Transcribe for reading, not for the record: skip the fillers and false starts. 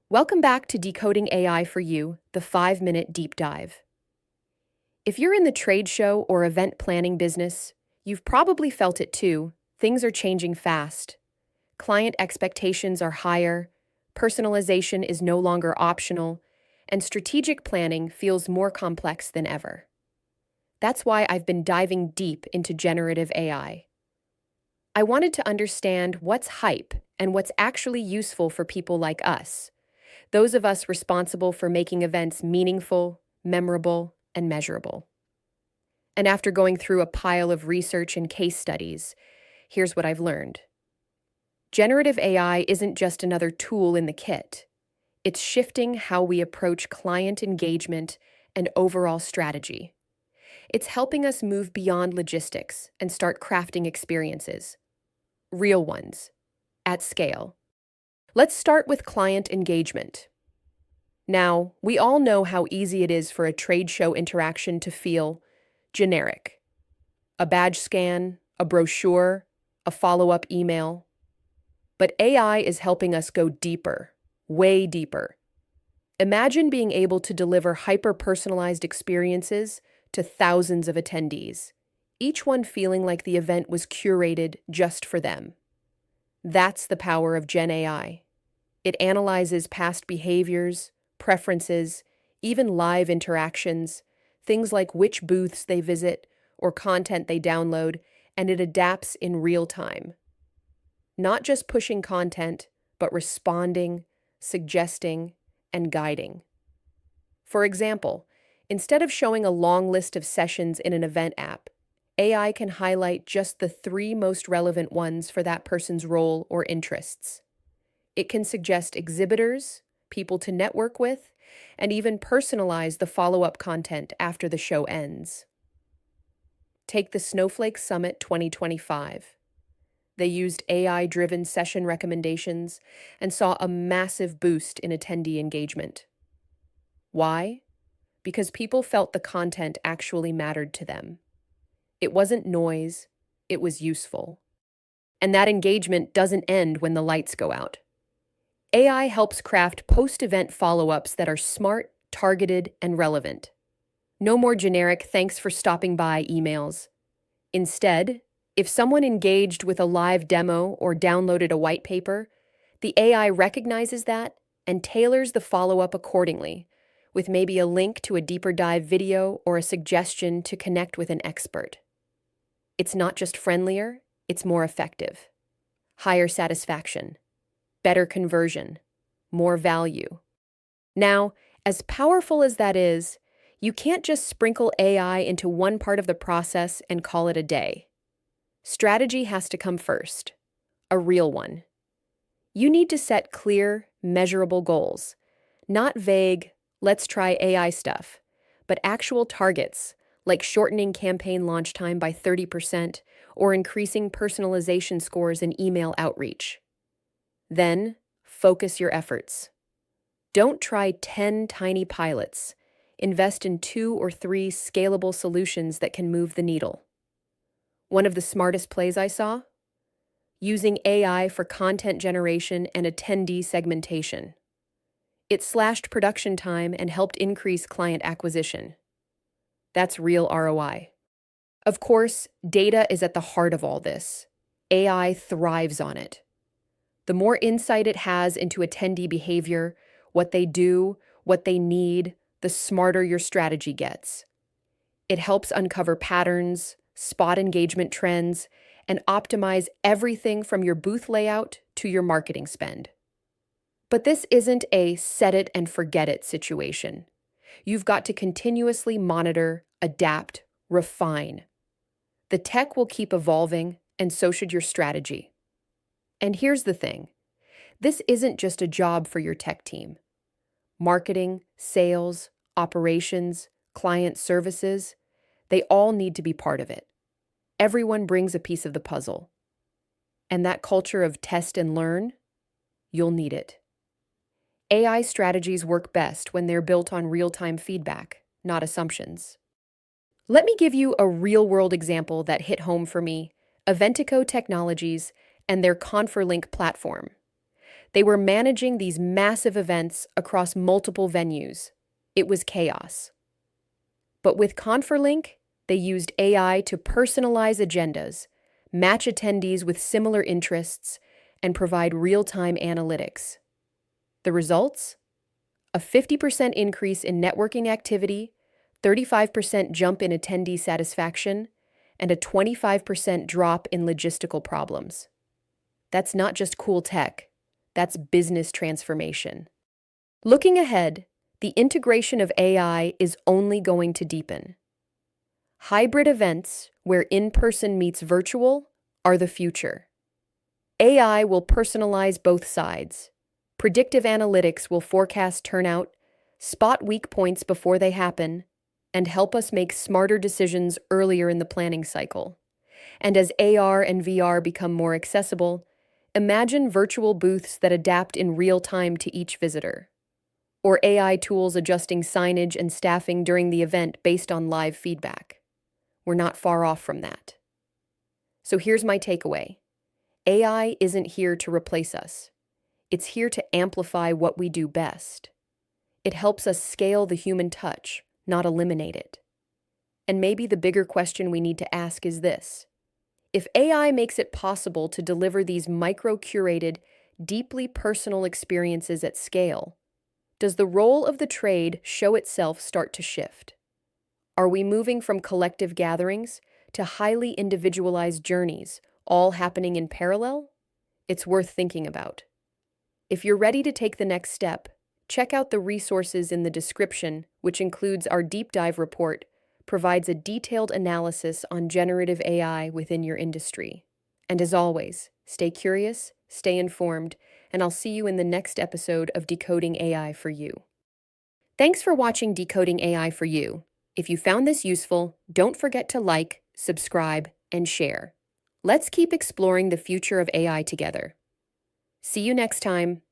Welcome back to Decoding AI for You, the 5-minute deep dive. If you're in the trade show or event planning business, you've probably felt it too. Things are changing fast. Client expectations are higher, personalization is no longer optional, and strategic planning feels more complex than ever. That's why I've been diving deep into generative AI. I wanted to understand what's hype and what's actually useful for people like us, those of us responsible for making events meaningful, memorable, and measurable. And after going through a pile of research and case studies, here's what I've learned. Generative AI isn't just another tool in the kit. It's shifting how we approach client engagement and overall strategy. It's helping us move beyond logistics and start crafting experiences, real ones, at scale. Let's start with client engagement. Now, we all know how easy it is for a trade show interaction to feel generic. A badge scan, a brochure, a follow-up email. But AI is helping us go deeper, way deeper. Imagine being able to deliver hyper-personalized experiences to thousands of attendees, each one feeling like the event was curated just for them. That's the power of Gen AI. It analyzes past behaviors, preferences, even live interactions, things like which booths they visit or content they download, and it adapts in real time. Not just pushing content, but responding, suggesting, and guiding. For example, instead of showing a long list of sessions in an event app, AI can highlight just the 3 most relevant ones for that person's role or interests. It can suggest exhibitors, people to network with, and even personalize the follow-up content after the show ends. Take the Snowflake Summit 2025. They used AI-driven session recommendations and saw a massive boost in attendee engagement. Why? Because people felt the content actually mattered to them. It wasn't noise, it was useful. And that engagement doesn't end when the lights go out. AI helps craft post-event follow-ups that are smart, targeted, and relevant. No more generic "thanks for stopping by" emails. Instead, if someone engaged with a live demo or downloaded a white paper, the AI recognizes that and tailors the follow-up accordingly, with maybe a link to a deeper dive video or a suggestion to connect with an expert. It's not just friendlier, it's more effective. Higher satisfaction, better conversion, more value. Now, as powerful as that is, you can't just sprinkle AI into one part of the process and call it a day. Strategy has to come first, a real one. You need to set clear, measurable goals, not vague, let's try AI stuff, but actual targets, like shortening campaign launch time by 30% or increasing personalization scores in email outreach. Then, focus your efforts. Don't try 10 tiny pilots. Invest in 2 or 3 scalable solutions that can move the needle. One of the smartest plays I saw? Using AI for content generation and attendee segmentation. It slashed production time and helped increase client acquisition. That's real ROI. Of course, data is at the heart of all this. AI thrives on it. The more insight it has into attendee behavior, what they do, what they need, the smarter your strategy gets. It helps uncover patterns, spot engagement trends, and optimize everything from your booth layout to your marketing spend. But this isn't a set it and forget it situation. You've got to continuously monitor, adapt, refine. The tech will keep evolving, and so should your strategy. And here's the thing. This isn't just a job for your tech team. Marketing, sales, operations, client services, they all need to be part of it. Everyone brings a piece of the puzzle. And that culture of test and learn, you'll need it. AI strategies work best when they're built on real-time feedback, not assumptions. Let me give you a real-world example that hit home for me: Aventico Technologies and their ConferLink platform. They were managing these massive events across multiple venues. It was chaos. But with Conferlink, they used AI to personalize agendas, match attendees with similar interests, and provide real-time analytics. The results? A 50% increase in networking activity, 35% jump in attendee satisfaction, and a 25% drop in logistical problems. That's not just cool tech, that's business transformation. Looking ahead, the integration of AI is only going to deepen. Hybrid events, where in-person meets virtual, are the future. AI will personalize both sides. Predictive analytics will forecast turnout, spot weak points before they happen, and help us make smarter decisions earlier in the planning cycle. And as AR and VR become more accessible, imagine virtual booths that adapt in real time to each visitor, or AI tools adjusting signage and staffing during the event based on live feedback. We're not far off from that. So here's my takeaway. AI isn't here to replace us. It's here to amplify what we do best. It helps us scale the human touch, not eliminate it. And maybe the bigger question we need to ask is this. If AI makes it possible to deliver these micro-curated, deeply personal experiences at scale, does the role of the trade show itself start to shift? Are we moving from collective gatherings to highly individualized journeys, all happening in parallel? It's worth thinking about. If you're ready to take the next step, check out the resources in the description, which includes our deep dive report, provides a detailed analysis on generative AI within your industry. And as always, stay curious, stay informed, and I'll see you in the next episode of Decoding AI for You. Thanks for watching Decoding AI for You. If you found this useful, don't forget to like, subscribe, and share. Let's keep exploring the future of AI together. See you next time.